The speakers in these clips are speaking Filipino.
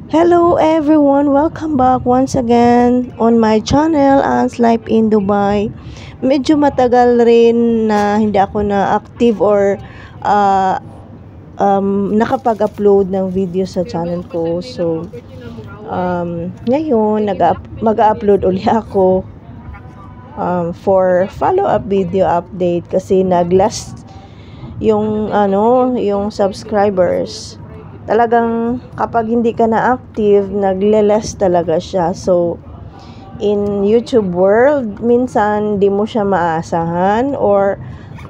Hello everyone, welcome back once again on my channel, Anne's Life in Dubai. Medyo matagal rin na hindi ako na active or uh, nakapag-upload ng video sa channel ko. So, ngayon mag-upload uli ako for follow-up video update kasi nag-last yung subscribers. Talagang kapag hindi ka na active, nagle-less talaga siya. So, in YouTube world, minsan di mo siya maasahan or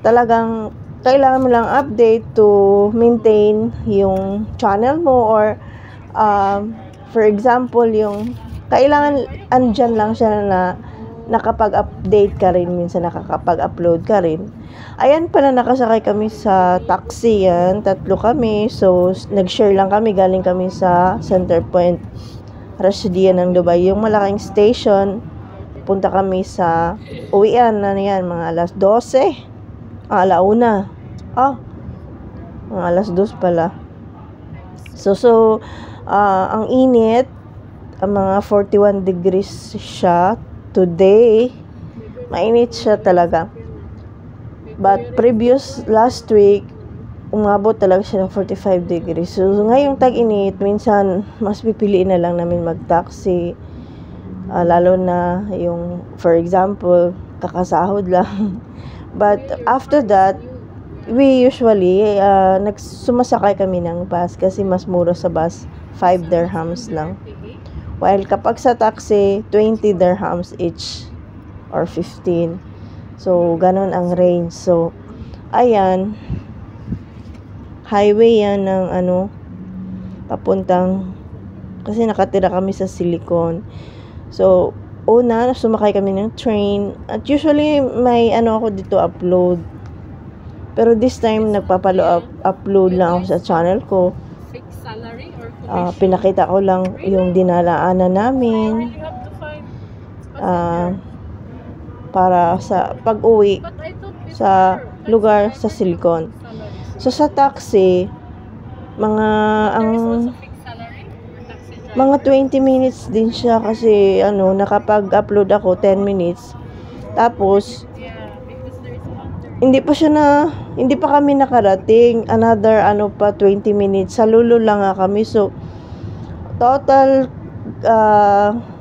talagang kailangan mo lang update to maintain yung channel mo or for example, yung kailangan andyan lang siya na nakapag-update ka rin, minsan nakakapag-upload ka rin. Ayan pala, nakasakay kami sa taxi yan. 3 kami. So, nag-share lang kami. Galing kami sa Center Point, Rashidiyah ng Dubai. Yung malaking station. Punta kami sa uwian. Ano yan? Mga alas 12. Alauna. Mga alas 2 pala. So, ang init. Ang mga 41 degrees siya. Today, mainit siya talaga. But last week, umabot talaga siya ng 45 degrees. So, ngayong tag-init, minsan, mas pipiliin na lang namin mag-taxi. Lalo na yung, for example, kakasahod lang. But after that, we usually, sumasakay kami ng bus kasi mas mura sa bus, 5 dirhams lang. While kapag sa taxi, 20 dirhams each or 15. So, ganun ang range. So, ayan. Highway yan ng papuntang, kasi nakatira kami sa Silicon. So, una, sumakay kami ng train. At usually, may ako dito upload. Pero this time, upload lang ako sa channel ko. Fixed salary or Pinakita ko lang yung dinalaanan namin para sa pag-uwi sa lugar sa Silicon. So sa taxi, mga 20 minutes din siya kasi nakapag-upload ako 10 minutes. Tapos hindi pa kami nakarating. Another 20 minutes. Sa Lulo lang kami. So, total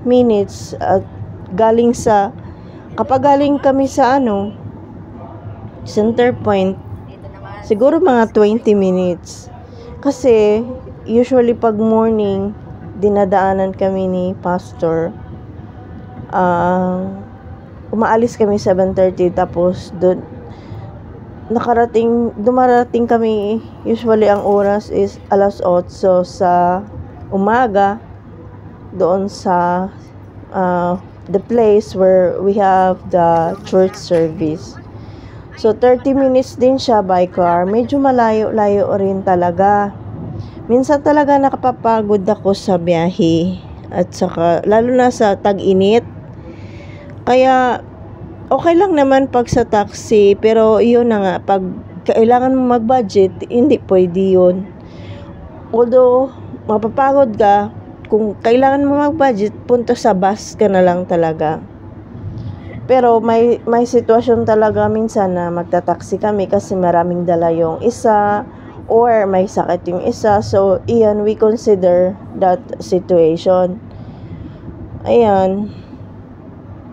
minutes kapag galing kami sa Center Point, siguro mga 20 minutes. Kasi, usually pag morning, dinadaanan kami ni Pastor. Umaalis kami 7:30 tapos dumarating kami, usually ang oras is alas 8 sa umaga doon sa the place where we have the church service. So 30 minutes din siya by car. Medyo malayo-layo rin talaga. Minsan talaga nakapapagod ako sa biyahe at saka lalo na sa tag-init. Kaya okay lang naman pag sa taxi, pero yun na nga, pag kailangan mo mag-budget, hindi pwede yun. Although, mapapagod ka, kung kailangan mo mag-budget, punta sa bus ka na lang talaga. Pero may sitwasyon talaga minsan na magta-taxi kami kasi maraming dala yung isa, or may sakit yung isa. So, iyan, we consider that situation. Ayan.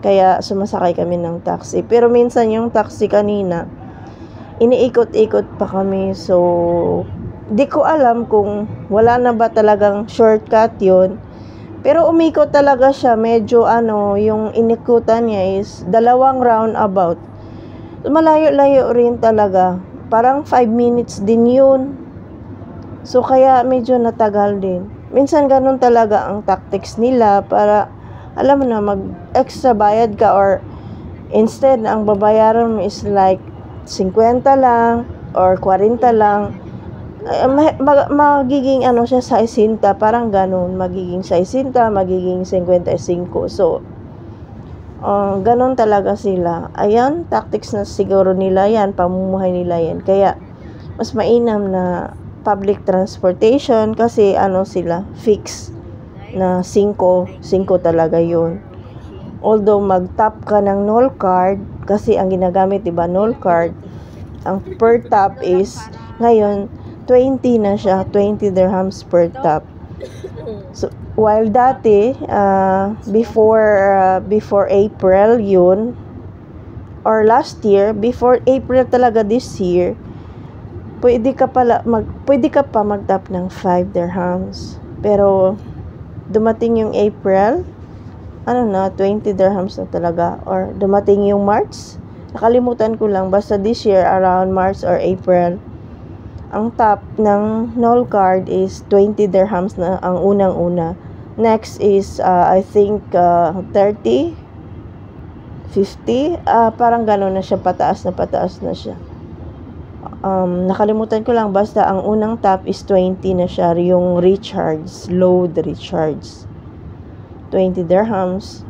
Kaya sumasakay kami ng taxi. Pero minsan yung taxi kanina, iniikot-ikot pa kami. So, di ko alam kung wala na ba talagang shortcut yun. Pero umikot talaga siya. Medyo yung inikutan niya is 2 roundabout. Malayo-layo rin talaga. Parang 5 minutes din yun. So, kaya medyo natagal din. Minsan ganun talaga ang tactics nila para alam mo na, mag-extra bayad ka or instead na ang babayaran mo is like 50 lang or 40 lang. Magiging siya 60, parang ganun. Magiging 60, magiging 55. So, ganun talaga sila. Ayan, tactics na siguro nila yan, pamumuhay nila yan. Kaya, mas mainam na public transportation kasi sila, fixed. na 5 talaga yun. Although mag-tap ka ng null card, kasi ang ginagamit, diba, null card, ang per tap is, ngayon, 20 na siya, 20 dirhams per tap. So, while dati, before April yun, or last year, before April talaga this year, pwede ka pa mag-tap ng 5 dirhams. Pero, dumating yung April, 20 dirhams na talaga. Or dumating yung March, nakalimutan ko lang, basta this year, around March or April, ang tap ng null card is 20 dirhams na ang unang-una. Next is, I think, 30, 50, parang gano'n na siya, pataas na siya. Nakalimutan ko lang, basta ang unang tap is 20 na siya, yung recharge, load recharge. 20 dirhams.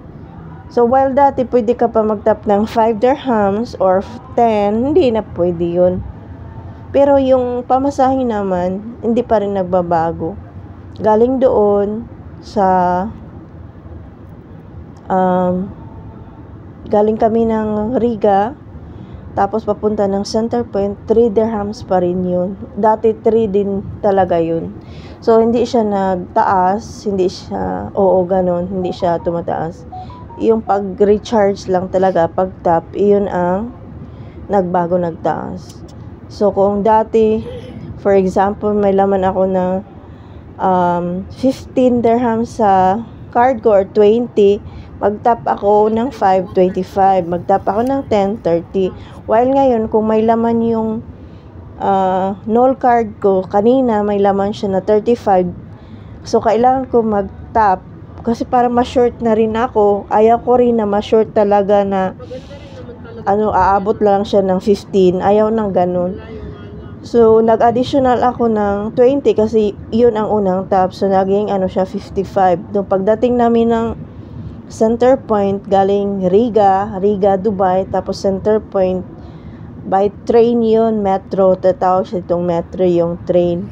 So, while dati pwede ka pa mag-tap ng 5 dirhams or 10, hindi na pwede yun. Pero yung pamasahe naman, hindi pa rin nagbabago. Galing doon sa galing kami ng Riga, tapos papunta ng Center Point, 3 dirhams pa rin yun. Dati 3 din talaga yun. So, hindi siya nagtaas, hindi siya tumataas. Yung pag-recharge lang talaga, pag-tap, iyon ang nagtaas. So, kung dati, for example, may laman ako ng 15 dirhams sa card ko or 20, mag-tap ako ng 5.25, mag-tap ako ng 10.30. While ngayon, kung may laman yung null card ko, kanina may laman siya na 35. So, kailangan ko mag-tap kasi para ma-short na rin ako. Ayaw ko rin na ma-short talaga na aabot lang siya ng 15. Ayaw nang ganun. So, nag-additional ako ng 20 kasi yun ang unang tap. So, naging siya 55. Nung pagdating namin ng Center Point, galing Riga, Dubai, tapos Center Point, by train yun, metro, tatawag siya itong metro yung train.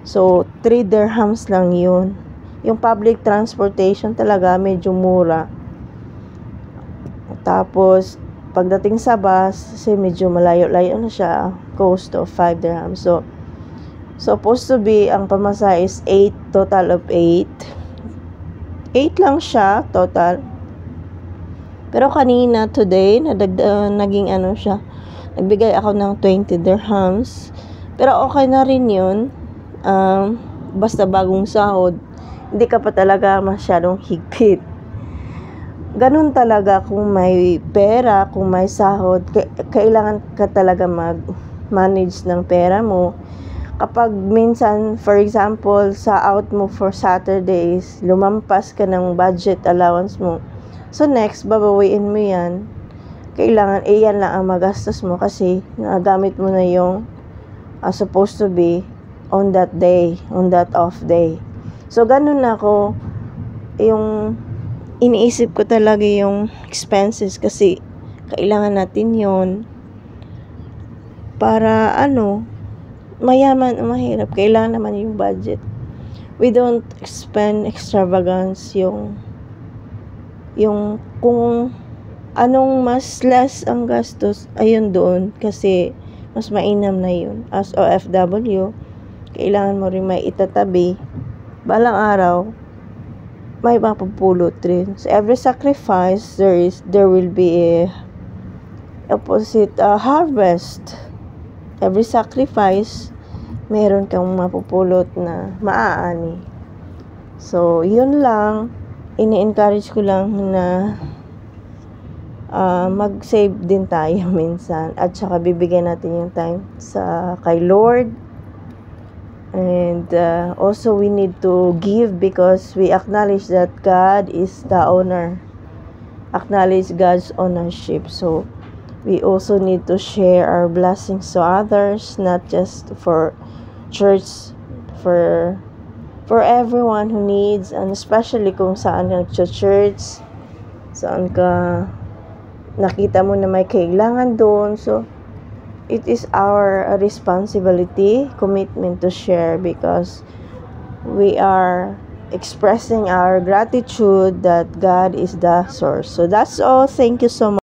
So, 3 dirhams lang yun. Yung public transportation talaga, medyo mura. Tapos, pagdating sa bus, kasi medyo malayo-layo na siya, cost of 5 dirhams. So, supposed to be, ang pamasahe is 8, total of 8. 8 lang siya, total. Pero kanina, today, naging siya, nagbigay ako ng 20 dirhams. Pero okay na rin yun. Basta bagong sahod, hindi ka pa talaga masyadong higpit. Ganun talaga kung may pera, kung may sahod, kailangan ka talaga mag-manage ng pera mo. Kapag minsan, for example, sa out mo for Saturdays, lumampas ka ng budget allowance mo. So next, babawiin mo yan. Kailangan, yan lang ang magastos mo kasi nagamit mo na yung supposed to be on that day, on that off day. So, ganun ako, yung iniisip ko talaga yung expenses kasi kailangan natin yun para mayaman o mahirap, kailangan naman yung budget. We don't spend extravagance yung kung anong mas less ang gastos, ayun doon kasi mas mainam na yun. As OFW, kailangan mo rin may itatabi. Balang araw, may mapupulot rin. So, every sacrifice, there will be a opposite harvest. Every sacrifice, meron kang mapupulot na maaani. So, yun lang. Ini-encourage ko lang na mag-save din tayo minsan. At saka bibigyan natin yung time kay Lord. And also we need to give because we acknowledge that God is the owner. Acknowledge God's ownership. So, we also need to share our blessings to others, not just for church, for everyone who needs, and especially kung saan ka nag-church, saan ka nakita mo na may kailangan doon. So, it is our responsibility, commitment to share because we are expressing our gratitude that God is the source. So that's all. Thank you so much.